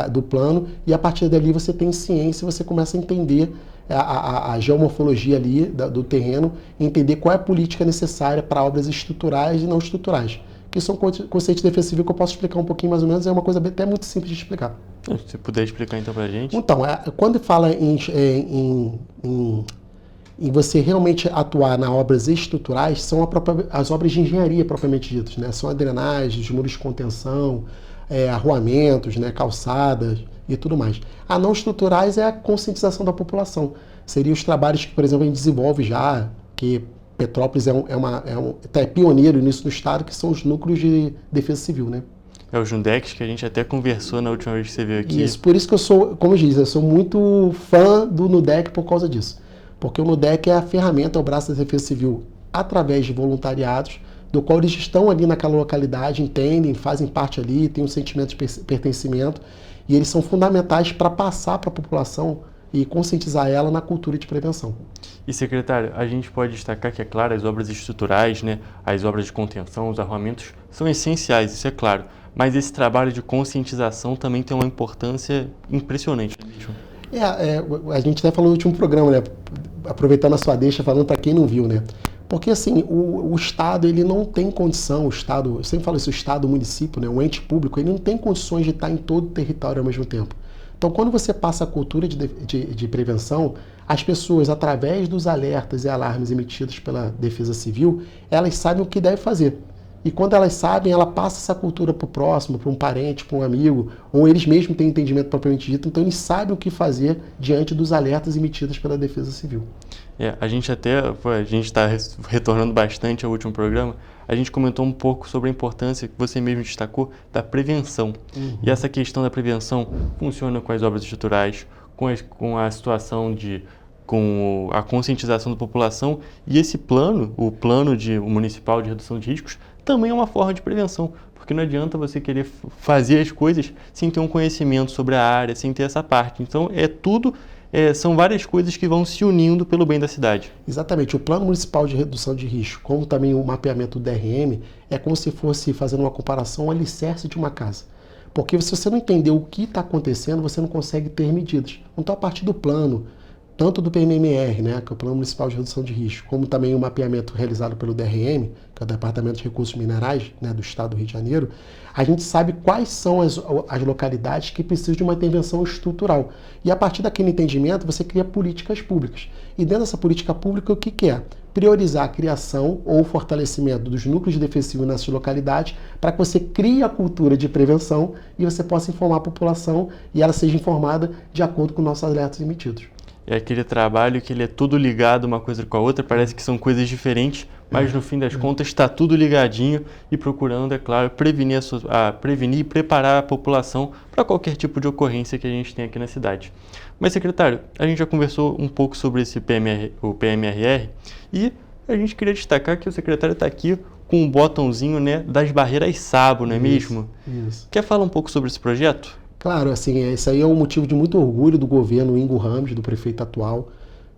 do plano, e a partir dali você tem ciência, você começa a entender a geomorfologia ali do terreno, entender qual é a política necessária para obras estruturais e não estruturais, que são conceitos de defesa civil que eu posso explicar um pouquinho mais ou menos, é uma coisa até muito simples de explicar. Se puder explicar então para a gente. Então, quando fala em você realmente atuar nas obras estruturais, são as obras de engenharia propriamente ditas, né? São a drenagem, os muros de contenção, arruamentos, né? Calçadas e tudo mais. A não estruturais é a conscientização da população. Seriam os trabalhos que, por exemplo, a gente desenvolve já, que Petrópolis é pioneiro nisso no estado, que são os núcleos de defesa civil, né? É os NUDECs que a gente até conversou na última vez que você veio aqui. Isso, por isso que eu sou, como eu disse, eu sou muito fã do NUDEC por causa disso. Porque o NUDEC é a ferramenta, é o braço da defesa civil através de voluntariados, do qual eles estão ali naquela localidade, entendem, fazem parte ali, têm um sentimento de pertencimento, e eles são fundamentais para passar para a população e conscientizar ela na cultura de prevenção. E secretário, a gente pode destacar que, é claro, as obras estruturais, né, as obras de contenção, os arruamentos, são essenciais, isso é claro, mas esse trabalho de conscientização também tem uma importância impressionante, não é mesmo? A gente até falou no último programa, né? Aproveitando a sua deixa, falando para quem não viu, né? Porque assim, o Estado ele não tem condição, o Estado, eu sempre falo isso, o Estado, o município, né? O ente público, ele não tem condições de estar em todo o território ao mesmo tempo. Então, quando você passa a cultura de prevenção, as pessoas, através dos alertas e alarmes emitidos pela Defesa Civil, elas sabem o que deve fazer. E quando elas sabem, ela passa essa cultura para o próximo, para um parente, para um amigo, ou eles mesmos têm entendimento propriamente dito, então eles sabem o que fazer diante dos alertas emitidos pela Defesa Civil. A gente está retornando bastante ao último programa, a gente comentou um pouco sobre a importância, que você mesmo destacou, da prevenção. E essa questão da prevenção funciona com as obras estruturais, com a situação com a conscientização da população, e esse plano, o plano municipal de redução de riscos, também é uma forma de prevenção, porque não adianta você querer fazer as coisas sem ter um conhecimento sobre a área, sem ter essa parte. Então, são várias coisas que vão se unindo pelo bem da cidade. Exatamente. O Plano Municipal de Redução de Risco, como também o mapeamento do DRM, é como se fosse, fazendo uma comparação, o alicerce de uma casa. Porque se você não entender o que está acontecendo, você não consegue ter medidas. Então, a partir do plano, tanto do PMMR, né, que é o Plano Municipal de Redução de Risco, como também o mapeamento realizado pelo DRM, que é o Departamento de Recursos Minerais, né, do Estado do Rio de Janeiro, a gente sabe quais são as localidades que precisam de uma intervenção estrutural. E a partir daquele entendimento, você cria políticas públicas. E dentro dessa política pública, o que é? Priorizar a criação ou fortalecimento dos núcleos de defesa civil nessas localidades para que você crie a cultura de prevenção e você possa informar a população e ela seja informada de acordo com nossos alertas emitidos. É aquele trabalho que ele é tudo ligado uma coisa com a outra, parece que são coisas diferentes, mas no fim das contas está tudo ligadinho e procurando, é claro, prevenir e preparar a população para qualquer tipo de ocorrência que a gente tem aqui na cidade. Mas, secretário, a gente já conversou um pouco sobre o PMRR e a gente queria destacar que o secretário está aqui com um botãozinho, né, das barreiras SABO, não é mesmo? Isso. Quer falar um pouco sobre esse projeto? Claro, assim, isso aí é um motivo de muito orgulho do governo Ingo Ramos, do prefeito atual,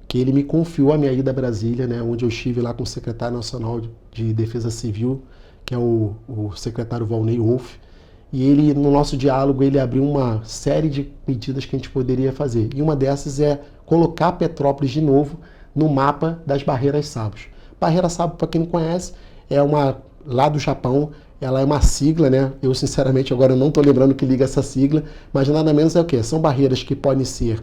que ele me confiou a minha ida a Brasília, né, onde eu estive lá com o secretário nacional de Defesa Civil, que é o secretário Valnei Wolff, e ele, no nosso diálogo, ele abriu uma série de medidas que a gente poderia fazer. E uma dessas é colocar Petrópolis de novo no mapa das Barreiras Sabos. Barreira Sabo, para quem não conhece, é uma, lá do Japão, ela é uma sigla, né? Eu, sinceramente, agora não estou lembrando que liga essa sigla, mas nada menos é o quê? São barreiras que podem ser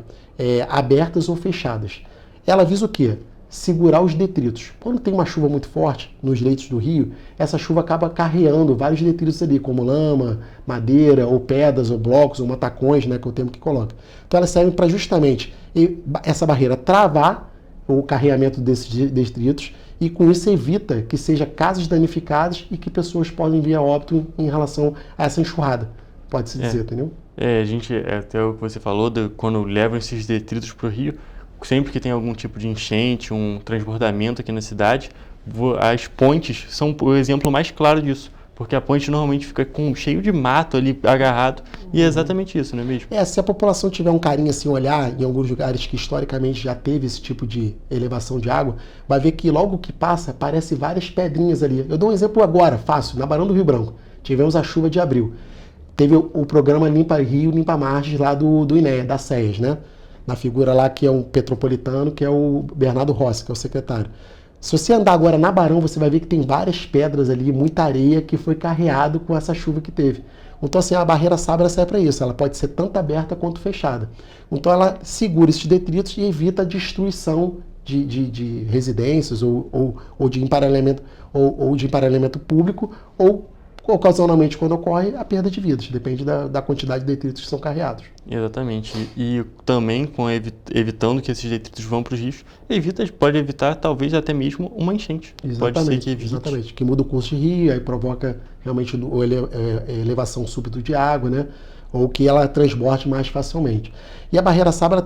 abertas ou fechadas. Ela visa o quê? Segurar os detritos. Quando tem uma chuva muito forte nos leitos do rio, essa chuva acaba carreando vários detritos ali, como lama, madeira, ou pedras, ou blocos, ou matacões, né, que é o termo que coloca. Então elas servem para justamente essa barreira travar o carreamento desses detritos e com isso evita que seja casas danificadas e que pessoas podem vir a óbito em relação a essa enxurrada, pode-se dizer, entendeu? A gente, até o que você falou, quando levam esses detritos para o rio, sempre que tem algum tipo de enchente, um transbordamento aqui na cidade, as pontes são o exemplo mais claro disso. Porque a ponte normalmente fica cheio de mato ali agarrado, e é exatamente isso, não é mesmo? Se a população tiver um carinho assim, olhar em alguns lugares que historicamente já teve esse tipo de elevação de água, vai ver que logo que passa, aparece várias pedrinhas ali. Eu dou um exemplo agora, fácil, na Barão do Rio Branco. Tivemos a chuva de abril. Teve o programa Limpa Rio, Limpa Margens lá do INEA, da SES, né? Na figura lá que é um petropolitano, que é o Bernardo Rossi, que é o secretário. Se você andar agora na Barão, você vai ver que tem várias pedras ali, muita areia que foi carreado com essa chuva que teve. Então assim, a barreira Sabo serve para isso, ela pode ser tanto aberta quanto fechada. Então ela segura esses detritos e evita a destruição de residências ou de emparelhamento, ou de emparelhamento público, ou ocasionalmente, quando ocorre, a perda de vidas. Depende da quantidade de detritos que são carreados. Exatamente. E também, evitando que esses detritos vão para os rios, pode evitar, talvez, até mesmo uma enchente. Exatamente, pode ser que evite. Exatamente. Que muda o curso de rio, aí provoca realmente elevação súbita de água, né? Ou que ela transborde mais facilmente. E a Barreira Sabo,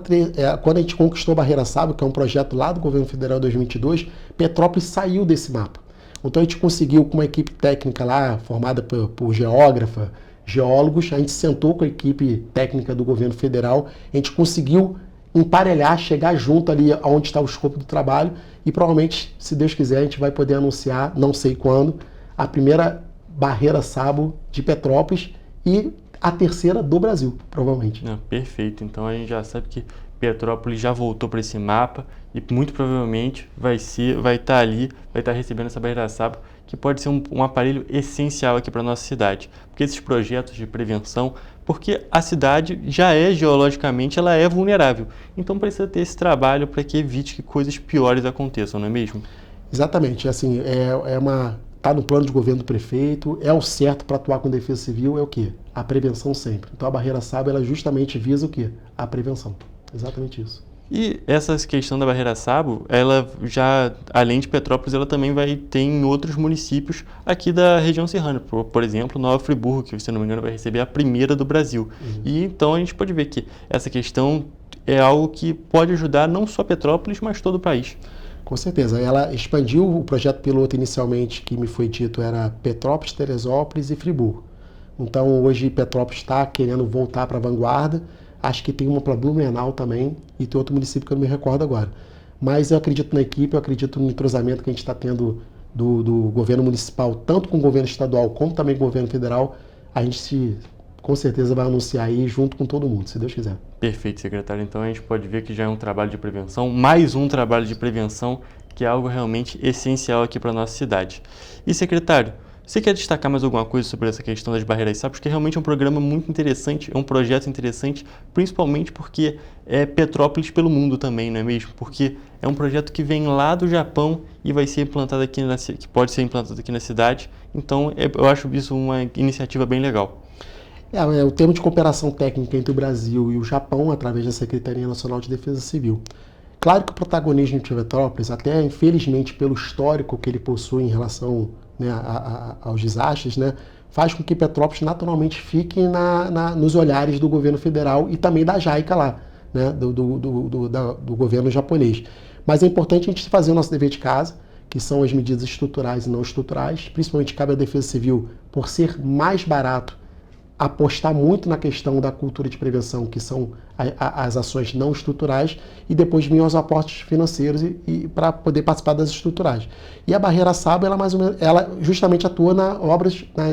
quando a gente conquistou a Barreira Sabo, que é um projeto lá do governo federal em 2022, Petrópolis saiu desse mapa. Então a gente conseguiu, com uma equipe técnica lá, formada por geógrafa, geólogos, a gente sentou com a equipe técnica do governo federal, a gente conseguiu emparelhar, chegar junto ali onde está o escopo do trabalho e provavelmente, se Deus quiser, a gente vai poder anunciar, não sei quando, a primeira Barreira Sabo de Petrópolis e a terceira do Brasil, provavelmente. Perfeito, então a gente já sabe que Petrópolis já voltou para esse mapa e muito provavelmente vai estar ali, vai estar recebendo essa Barreira Sabo, que pode ser um aparelho essencial aqui para a nossa cidade. Porque esses projetos de prevenção, porque a cidade já geologicamente, ela é vulnerável. Então precisa ter esse trabalho para que evite que coisas piores aconteçam, não é mesmo? Exatamente, assim, está no plano de governo do prefeito, é o certo para atuar com defesa civil, é o quê? A prevenção sempre. Então a Barreira Sabo, ela justamente visa o quê? A prevenção. Exatamente isso. E essa questão da Barreira Sabo, ela já, além de Petrópolis, ela também vai ter em outros municípios aqui da região serrana. Por exemplo, Nova Friburgo, que, se não me engano, vai receber a primeira do Brasil. E então a gente pode ver que essa questão é algo que pode ajudar não só Petrópolis, mas todo o país. Com certeza. Ela expandiu o projeto piloto inicialmente, que me foi dito, era Petrópolis, Teresópolis e Friburgo. Então hoje Petrópolis está querendo voltar para a vanguarda. Acho que tem uma para Blumenau também e tem outro município que eu não me recordo agora. Mas eu acredito na equipe, eu acredito no entrosamento que a gente está tendo do governo municipal, tanto com o governo estadual como também com o governo federal. A gente com certeza vai anunciar aí junto com todo mundo, se Deus quiser. Perfeito, secretário. Então a gente pode ver que já é um trabalho de prevenção, mais um trabalho de prevenção, que é algo realmente essencial aqui para a nossa cidade. E, secretário, você quer destacar mais alguma coisa sobre essa questão das Barreiras Sabo? Porque realmente é um programa muito interessante, é um projeto interessante, principalmente porque é Petrópolis pelo mundo também, não é mesmo? Porque é um projeto que vem lá do Japão e vai ser implantado aqui, que pode ser implantado aqui na cidade. Então, eu acho isso uma iniciativa bem legal. O termo de cooperação técnica entre o Brasil e o Japão, através da Secretaria Nacional de Defesa Civil. Claro que o protagonismo de Petrópolis, até infelizmente pelo histórico que ele possui em relação, né, aos desastres, né, faz com que Petrópolis naturalmente fique nos olhares do governo federal e também da JICA lá, né, do governo japonês. Mas é importante a gente fazer o nosso dever de casa, que são as medidas estruturais e não estruturais, principalmente cabe à Defesa Civil, por ser mais barato, apostar muito na questão da cultura de prevenção, que são as ações não estruturais, e depois vir aos aportes financeiros e para poder participar das estruturais. E a barreira SABO, ela justamente atua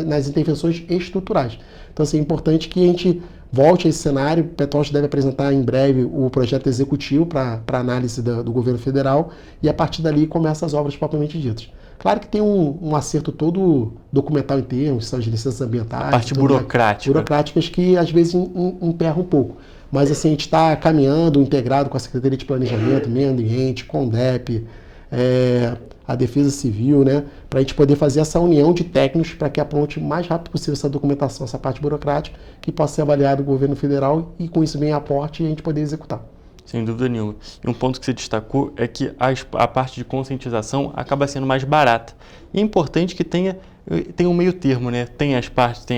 nas intervenções estruturais. Então, assim, é importante que a gente volte a esse cenário. O Petrópolis deve apresentar em breve o projeto executivo para análise do governo federal, e a partir dali começam as obras propriamente ditas. Claro que tem um acerto todo documental em termos, são as licenças ambientais. A parte burocrática. Burocráticas que às vezes emperram um pouco. Mas assim, a gente está caminhando, integrado com a Secretaria de Planejamento, Meio Ambiente, CONDEP, a Defesa Civil, né, para a gente poder fazer essa união de técnicos para que apronte o mais rápido possível essa documentação, essa parte burocrática, que possa ser avaliada no governo federal e com isso vem aporte e a gente poder executar. Sem dúvida nenhuma. E um ponto que você destacou é que a parte de conscientização acaba sendo mais barata. E é importante que tenha um meio termo, né? Tem a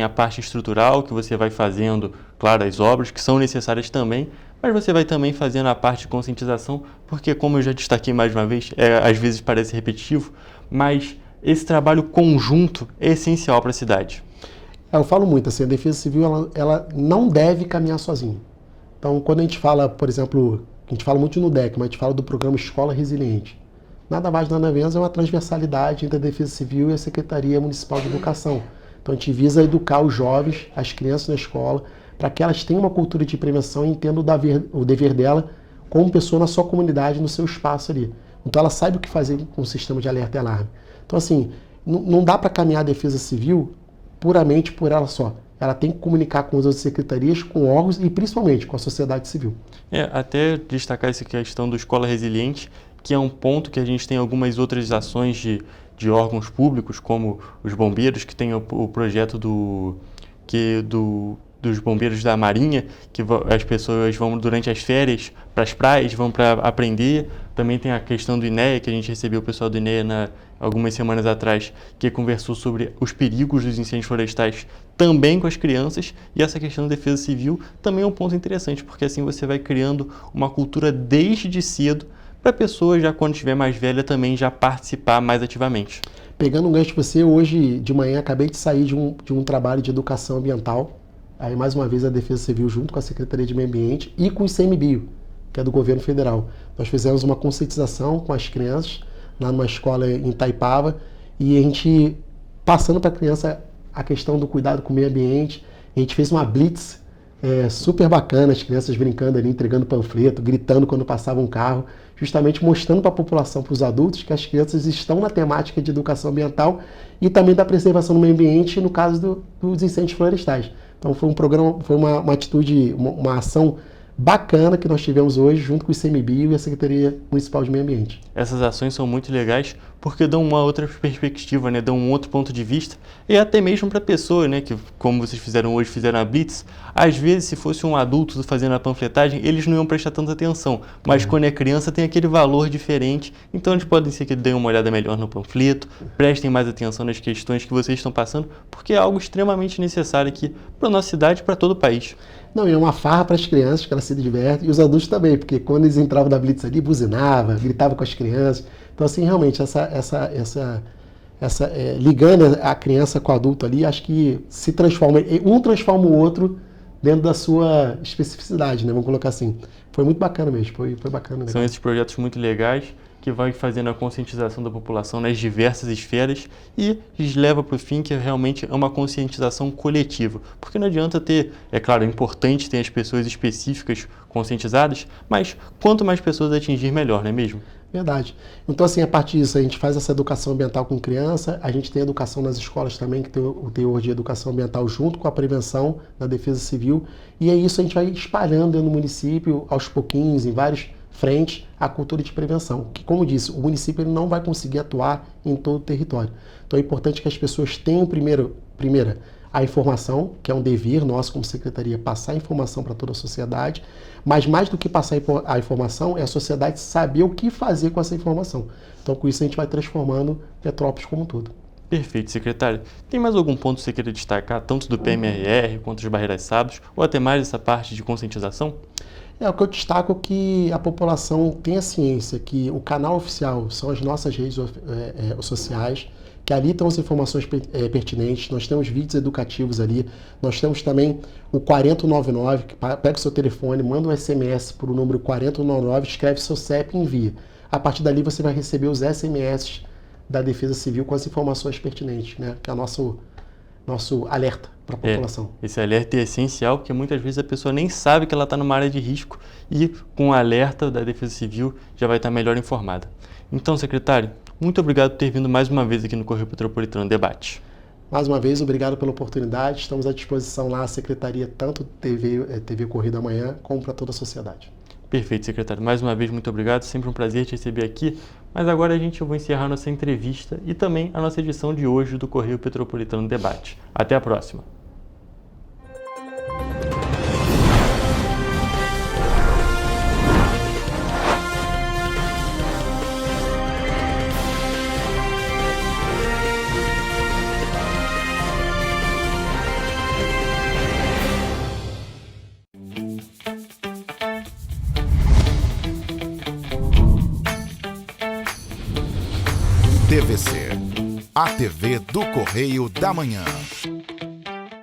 parte estrutural que você vai fazendo, claro, as obras que são necessárias também, mas você vai também fazendo a parte de conscientização, porque como eu já destaquei mais uma vez, às vezes parece repetitivo, mas esse trabalho conjunto é essencial para a cidade. Eu falo muito assim, a Defesa Civil ela não deve caminhar sozinha. Então, quando a gente fala, por exemplo, a gente fala muito no DEC, mas a gente fala do programa Escola Resiliente. Nada mais, nada menos, é uma transversalidade entre a Defesa Civil e a Secretaria Municipal de Educação. Então, a gente visa educar os jovens, as crianças na escola, para que elas tenham uma cultura de prevenção e entendam o dever dela como pessoa na sua comunidade, no seu espaço ali. Então, ela sabe o que fazer com o sistema de alerta e alarme. Então, assim, não dá para caminhar a Defesa Civil puramente por ela só. Ela tem que comunicar com as outras secretarias, com órgãos e principalmente com a sociedade civil. Até destacar essa questão do Escola Resiliente, que é um ponto que a gente tem algumas outras ações de órgãos públicos, como os bombeiros, que tem o projeto dos bombeiros da Marinha, que as pessoas vão durante as férias para as praias, vão para aprender. Também tem a questão do INEA, que a gente recebeu o pessoal do INEA algumas semanas atrás, que conversou sobre os perigos dos incêndios florestais também com as crianças, e essa questão da defesa civil também é um ponto interessante, porque assim você vai criando uma cultura desde cedo para a pessoa, já quando estiver mais velha, também já participar mais ativamente. Pegando um gancho de você, hoje de manhã acabei de sair de um trabalho de educação ambiental, aí mais uma vez a Defesa Civil junto com a Secretaria de Meio Ambiente e com o ICMBio, que é do governo federal. Nós fizemos uma conscientização com as crianças lá numa escola em Itaipava, e a gente passando para a criança a questão do cuidado com o meio ambiente. A gente fez uma blitz super bacana, as crianças brincando ali, entregando panfleto, gritando quando passava um carro, justamente mostrando para a população, para os adultos, que as crianças estão na temática de educação ambiental e também da preservação do meio ambiente no caso dos incêndios florestais. Então foi um programa, foi uma atitude, uma ação bacana que nós tivemos hoje junto com o ICMBio e a Secretaria Municipal de Meio Ambiente. Essas ações são muito legais porque dão uma outra perspectiva, né? Dão um outro ponto de vista, e até mesmo para a pessoa, né? Que como vocês fizeram hoje, fizeram a blitz, às vezes se fosse um adulto fazendo a panfletagem, eles não iam prestar tanta atenção, mas quando é criança tem aquele valor diferente, então eles podem ser que deem uma olhada melhor no panfleto, prestem mais atenção nas questões que vocês estão passando, porque é algo extremamente necessário aqui para a nossa cidade e para todo o país. Não, e é uma farra para as crianças, que elas se divertem, e os adultos também, porque quando eles entravam na blitz ali, buzinava, gritava com as crianças. Então, assim, realmente, ligando a criança com o adulto ali, acho que se transforma, um transforma o outro dentro da sua especificidade, né? Vamos colocar assim. Foi muito bacana mesmo, foi bacana. São esses projetos muito legais que vai fazendo a conscientização da população nas diversas esferas e leva para o fim que realmente é uma conscientização coletiva. Porque não adianta ter, é claro, é importante ter as pessoas específicas conscientizadas, mas quanto mais pessoas atingir, melhor, não é mesmo? Verdade. Então, assim, a partir disso, a gente faz essa educação ambiental com criança, a gente tem educação nas escolas também, que tem o teor de educação ambiental junto com a prevenção da defesa civil, e é isso, a gente vai espalhando dentro do município, aos pouquinhos, em vários frente à cultura de prevenção, que, como disse, o município ele não vai conseguir atuar em todo o território. Então é importante que as pessoas tenham primeira a informação, que é um dever nosso como secretaria, passar a informação para toda a sociedade, mas mais do que passar a informação, é a sociedade saber o que fazer com essa informação. Então com isso a gente vai transformando Petrópolis como um todo. Perfeito, secretário. Tem mais algum ponto que você queira destacar, tanto do PMRR quanto das barreiras SABOS, ou até mais essa parte de conscientização? O que eu destaco é que a população tenha ciência que o canal oficial são as nossas redes sociais, que ali estão as informações pertinentes, nós temos vídeos educativos ali, nós temos também o 4099, que pega o seu telefone, manda um SMS para o número 4099, escreve seu CEP e envia. A partir dali você vai receber os SMS da Defesa Civil com as informações pertinentes, né? Que é o nosso alerta para a população. Esse alerta é essencial, porque muitas vezes a pessoa nem sabe que ela está numa área de risco e com o alerta da Defesa Civil já vai estar melhor informada. Então, secretário, muito obrigado por ter vindo mais uma vez aqui no Correio Petropolitano Debate. Mais uma vez, obrigado pela oportunidade. Estamos à disposição lá, a Secretaria, tanto TV Correio da Manhã, como para toda a sociedade. Perfeito, secretário. Mais uma vez, muito obrigado. Sempre um prazer te receber aqui. Mas agora eu vou encerrar nossa entrevista e também a nossa edição de hoje do Correio Petropolitano Debate. Até a próxima. TVC, a TV do Correio da Manhã.